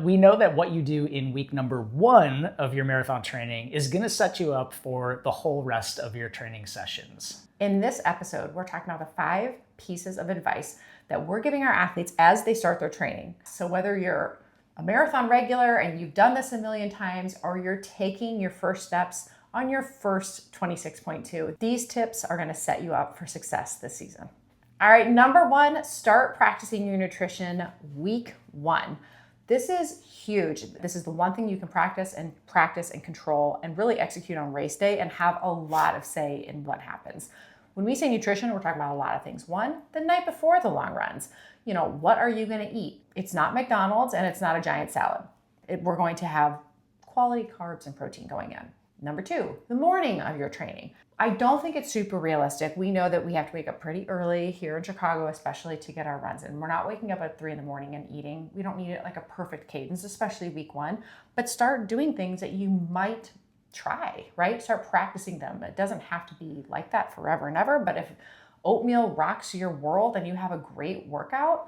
We know that what you do in week number 1 of your marathon training is going to set you up for the whole rest of your training sessions. In this episode, we're talking about the 5 pieces of advice that we're giving our athletes as they start their training. So whether you're a marathon regular and you've done this a million times, or you're taking your first steps on your first 26.2, these tips are going to set you up for success this season. All right, number 1, start practicing your nutrition week 1. This is huge. This is the one thing you can practice and control and really execute on race day and have a lot of say in what happens. When we say nutrition, we're talking about a lot of things. 1, the night before the long runs. What are you going to eat? It's not McDonald's and it's not a giant salad. We're going to have quality carbs and protein going in. Number 2, the morning of your training. I don't think it's super realistic. We know that we have to wake up pretty early here in Chicago, especially to get our runs in. We're not waking up at 3 a.m. and eating. We don't need it like a perfect cadence, especially week 1, but start doing things that you might try, right? Start practicing them. It doesn't have to be like that forever and ever, but if oatmeal rocks your world and you have a great workout,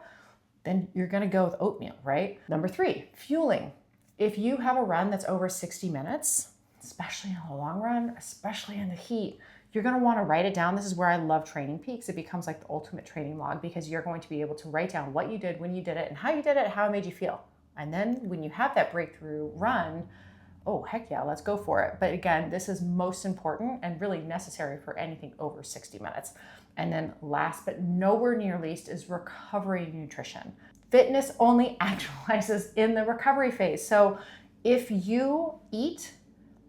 then you're going to go with oatmeal, right? Number 3, fueling. If you have a run that's over 60 minutes, especially in the long run, especially in the heat, you're going to want to write it down. This is where I love Training Peaks. It becomes like the ultimate training log because you're going to be able to write down what you did, when you did it, and how you did it, how it made you feel. And then when you have that breakthrough run, oh, heck yeah, let's go for it. But again, this is most important and really necessary for anything over 60 minutes. And then last but nowhere near least is recovery nutrition. Fitness only actualizes in the recovery phase. So if you eat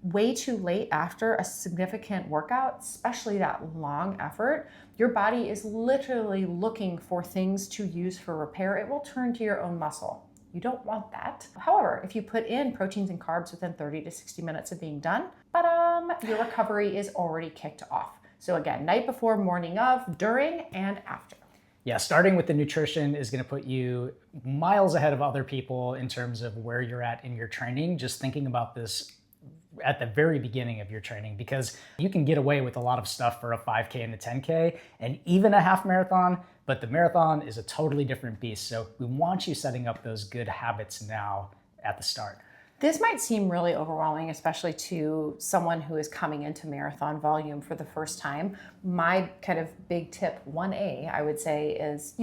way too late after a significant workout, especially that long effort, your body is literally looking for things to use for repair. It will turn to your own muscle. You don't want that. However, if you put in proteins and carbs within 30 to 60 minutes of being done, your recovery is already kicked off. So again, night before, morning of, during, and after. Yeah, starting with the nutrition is going to put you miles ahead of other people in terms of where you're at in your training. Just thinking about this at the very beginning of your training, because you can get away with a lot of stuff for a 5K and a 10K and even a half marathon, but the marathon is a totally different beast. So we want you setting up those good habits now at the start. This might seem really overwhelming, especially to someone who is coming into marathon volume for the first time. My kind of big tip, 1A, I would say is,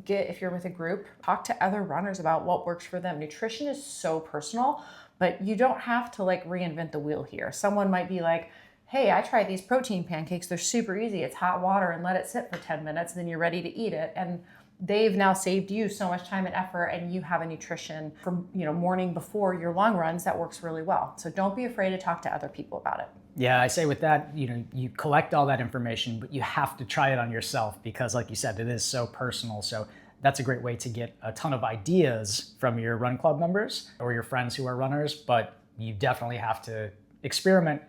if you're with a group, talk to other runners about what works for them. Nutrition is so personal, but you don't have to reinvent the wheel here. Someone might be like, hey, I tried these protein pancakes. They're super easy. It's hot water and let it sit for 10 minutes, and then you're ready to eat it. And they've now saved you so much time and effort, and you have a nutrition for morning before your long runs that works really well. So don't be afraid to talk to other people about it. Yeah, I say with that, you collect all that information, but you have to try it on yourself because, like you said, it is so personal. So that's a great way to get a ton of ideas from your run club members or your friends who are runners, but you definitely have to experiment.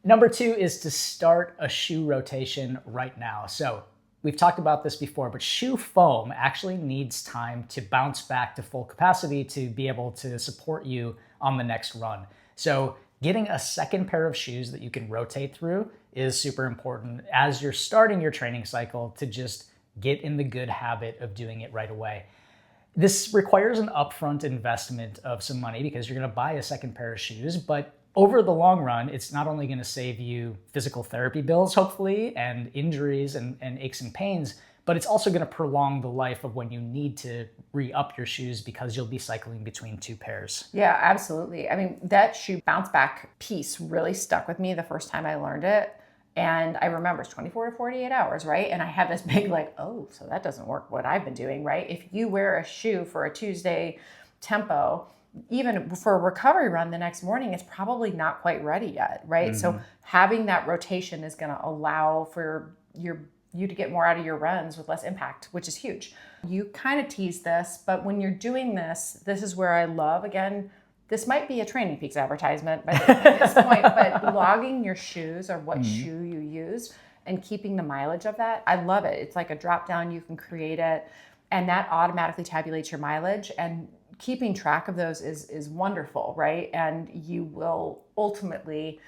Number 2 is to start a shoe rotation right now. So we've talked about this before, but shoe foam actually needs time to bounce back to full capacity to be able to support you on the next run. So getting a second pair of shoes that you can rotate through is super important as you're starting your training cycle to just get in the good habit of doing it right away. This requires an upfront investment of some money because you're going to buy a second pair of shoes, but over the long run, it's not only going to save you physical therapy bills, hopefully, and injuries and aches and pains, but it's also going to prolong the life of when you need to re-up your shoes because you'll be cycling between 2 pairs. Yeah, absolutely. I mean, that shoe bounce back piece really stuck with me the first time I learned it. And I remember it's 24 to 48 hours, right? And I had this big so that doesn't work what I've been doing, right? If you wear a shoe for a Tuesday tempo, even for a recovery run the next morning, it's probably not quite ready yet, right? Mm-hmm. So having that rotation is going to allow for you to get more out of your runs with less impact, which is huge. You kind of tease this, but when you're doing this is where I love, again, this might be a Training Peaks advertisement at this point, but logging your shoes or what shoe you use and keeping the mileage of that, I love it. It's like a drop down, you can create it, and that automatically tabulates your mileage, and keeping track of those is wonderful, right? And you will ultimately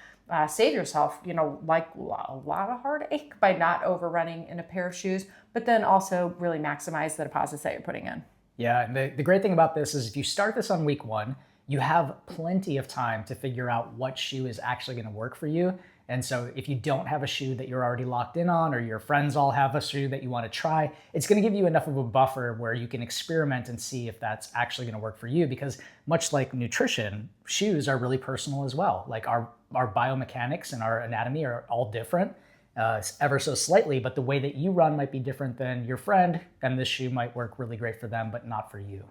save yourself, a lot of heartache by not overrunning in a pair of shoes, but then also really maximize the deposits that you're putting in. Yeah, and the great thing about this is if you start this on week one, you have plenty of time to figure out what shoe is actually going to work for you. And so if you don't have a shoe that you're already locked in on, or your friends all have a shoe that you want to try, it's going to give you enough of a buffer where you can experiment and see if that's actually going to work for you. Because much like nutrition, shoes are really personal as well. Like our biomechanics and our anatomy are all different. Ever so slightly, but the way that you run might be different than your friend, and this shoe might work really great for them, but not for you.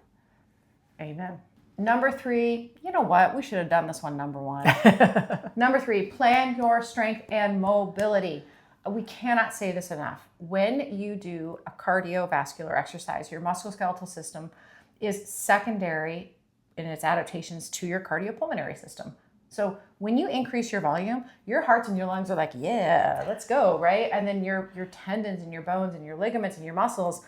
Amen. Number 3, you know what? We should have done this one number 1. Number 3, plan your strength and mobility. We cannot say this enough. When you do a cardiovascular exercise, your musculoskeletal system is secondary in its adaptations to your cardiopulmonary system. So when you increase your volume, your hearts and your lungs are like, yeah, let's go, right? And then your tendons and your bones and your ligaments and your muscles,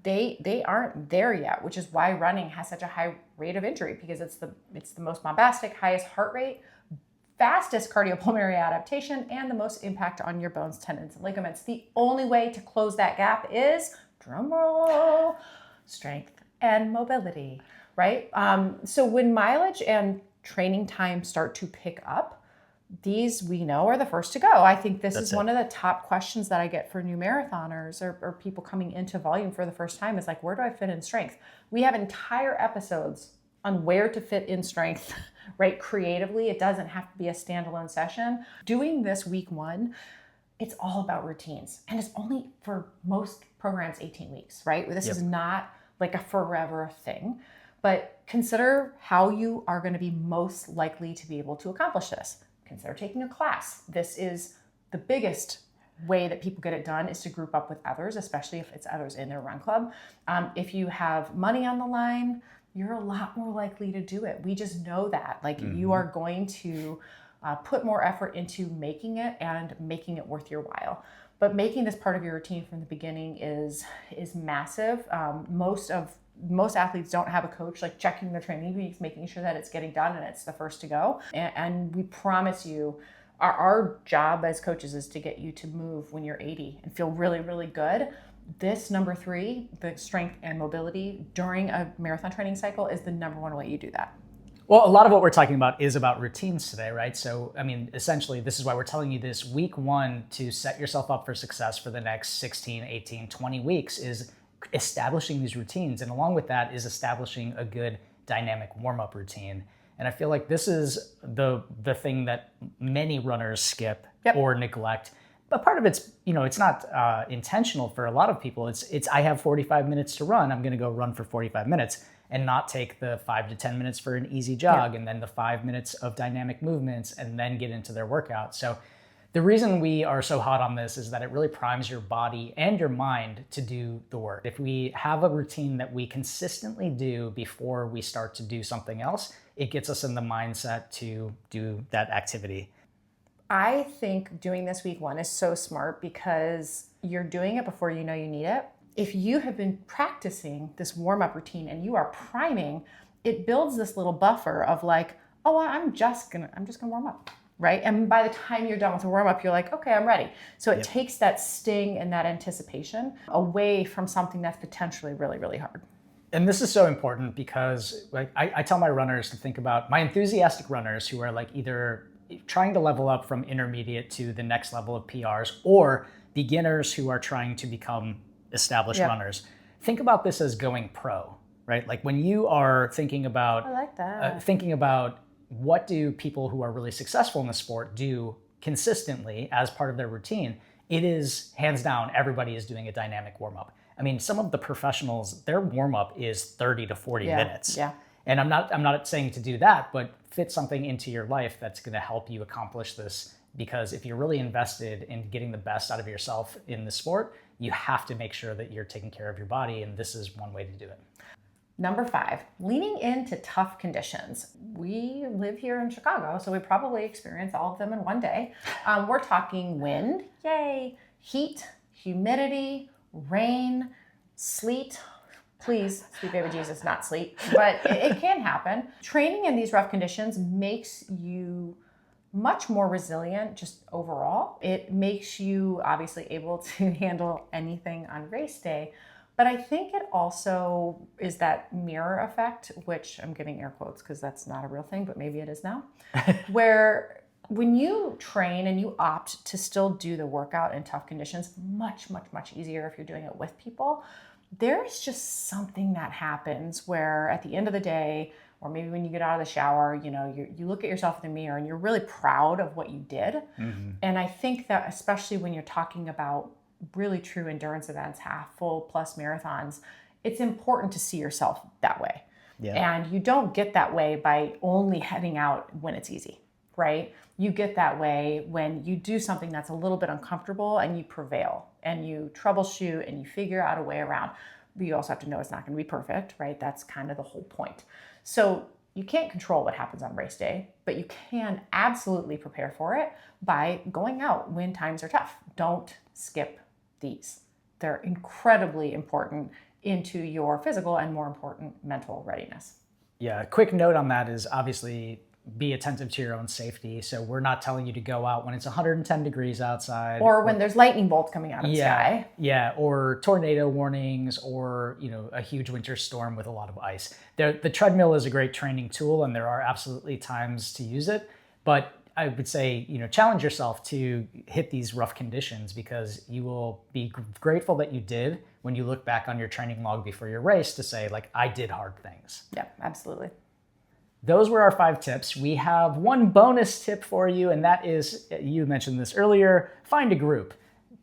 they aren't there yet, which is why running has such a high rate of injury, because it's the most bombastic, highest heart rate, fastest cardiopulmonary adaptation, and the most impact on your bones, tendons, and ligaments. The only way to close that gap is, drumroll, strength and mobility, right? So when mileage and training time start to pick up, these we know are the first to go. I think this is one of the top questions that I get for new marathoners or people coming into volume for the first time is like, where do I fit in strength? We have entire episodes on where to fit in strength, right? Creatively, it doesn't have to be a standalone session. Doing this week 1, it's all about routines. And it's only for most programs 18 weeks, right? This is not like a forever thing. But consider how you are going to be most likely to be able to accomplish this. Consider taking a class. This is the biggest way that people get it done, is to group up with others, especially if it's others in their run club. If you have money on the line, you're a lot more likely to do it. We just know that. Like you are going to put more effort into making it and making it worth your while. But making this part of your routine from the beginning is massive. Most athletes don't have a coach like checking their training weeks, making sure that it's getting done and it's the first to go. And we promise you, our job as coaches is to get you to move when you're 80 and feel really, really good. This number 3, the strength and mobility during a marathon training cycle, is the number 1 way you do that. Well, a lot of what we're talking about is about routines today, right? So, I mean, essentially, this is why we're telling you this week 1 to set yourself up for success for the next 16, 18, 20 weeks is establishing these routines. And along with that is establishing a good dynamic warm-up routine. And I feel like this is the thing that many runners skip or neglect. But part of it's, it's not intentional for a lot of people. It's I have 45 minutes to run. I'm going to go run for 45 minutes and not take the 5 to 10 minutes for an easy jog and then the 5 minutes of dynamic movements and then get into their workout. So the reason we are so hot on this is that it really primes your body and your mind to do the work. If we have a routine that we consistently do before we start to do something else, it gets us in the mindset to do that activity. I think doing this week 1 is so smart because you're doing it before you know you need it. If you have been practicing this warm-up routine and you are priming, it builds this little buffer of like, oh, I'm just gonna warm up. Right? And by the time you're done with the warm-up, you're like, okay, I'm ready. So it takes that sting and that anticipation away from something that's potentially really, really hard. And this is so important because like I tell my runners to think about my enthusiastic runners who are like either trying to level up from intermediate to the next level of PRs or beginners who are trying to become established runners. Think about this as going pro, right? Like when you are thinking about, I like that. Thinking about what do people who are really successful in the sport do consistently as part of their routine, it is hands down, everybody is doing a dynamic warm-up. I mean, some of the professionals, their warm-up is 30 to 40 minutes. Yeah. And I'm not saying to do that, but fit something into your life that's going to help you accomplish this. Because if you're really invested in getting the best out of yourself in the sport, you have to make sure that you're taking care of your body. And this is one way to do it. Number 5, leaning into tough conditions. We live here in Chicago, so we probably experience all of them in one day. We're talking wind, yay, heat, humidity, rain, sleet. Please, sweet baby Jesus, not sleet, but it can happen. Training in these rough conditions makes you much more resilient just overall. It makes you obviously able to handle anything on race day. But I think it also is that mirror effect, which I'm giving air quotes because that's not a real thing, but maybe it is now, where when you train and you opt to still do the workout in tough conditions, much, much, much easier if you're doing it with people, there's just something that happens where at the end of the day, or maybe when you get out of the shower, you look at yourself in the mirror and you're really proud of what you did. Mm-hmm. And I think that especially when you're talking about really true endurance events, half, full, plus marathons, it's important to see yourself that way. Yeah. And you don't get that way by only heading out when it's easy, right? You get that way when you do something that's a little bit uncomfortable and you prevail and you troubleshoot and you figure out a way around. But you also have to know it's not going to be perfect, right? That's kind of the whole point. So you can't control what happens on race day, but you can absolutely prepare for it by going out when times are tough. Don't skip these. They're incredibly important into your physical and, more important, mental readiness. Yeah, a quick note on that is obviously be attentive to your own safety. So we're not telling you to go out when it's 110 degrees outside. Or when there's lightning bolts coming out of the sky. Yeah, or tornado warnings, or a huge winter storm with a lot of ice. The treadmill is a great training tool, and there are absolutely times to use it. But I would say, challenge yourself to hit these rough conditions, because you will be grateful that you did when you look back on your training log before your race to say, like, I did hard things. Yeah, absolutely. Those were our 5 tips. We have one bonus tip for you, and that is, you mentioned this earlier, find a group.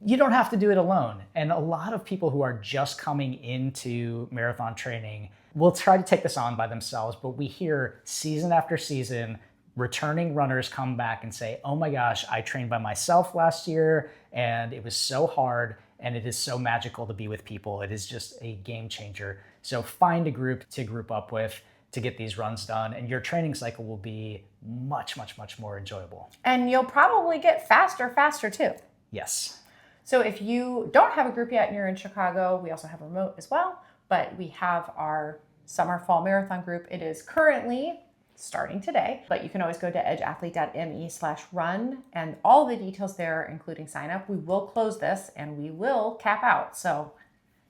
You don't have to do it alone. And a lot of people who are just coming into marathon training will try to take this on by themselves, but we hear season after season, returning runners come back and say, oh my gosh, I trained by myself last year, and it was so hard, and it is so magical to be with people. It is just a game changer. So find a group to group up with to get these runs done, and your training cycle will be much, much, much more enjoyable. And you'll probably get faster too. Yes. So if you don't have a group yet and you're in Chicago, we also have remote as well, but we have our summer fall marathon group. It is currently starting today, but you can always go to edgeathlete.me/run and all the details there, including sign up. We will close this and we will cap out. So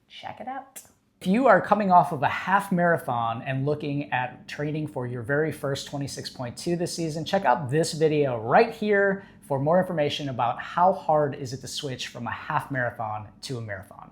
check it out. If you are coming off of a half marathon and looking at training for your very first 26.2 this season, check out this video right here for more information about how hard is it to switch from a half marathon to a marathon.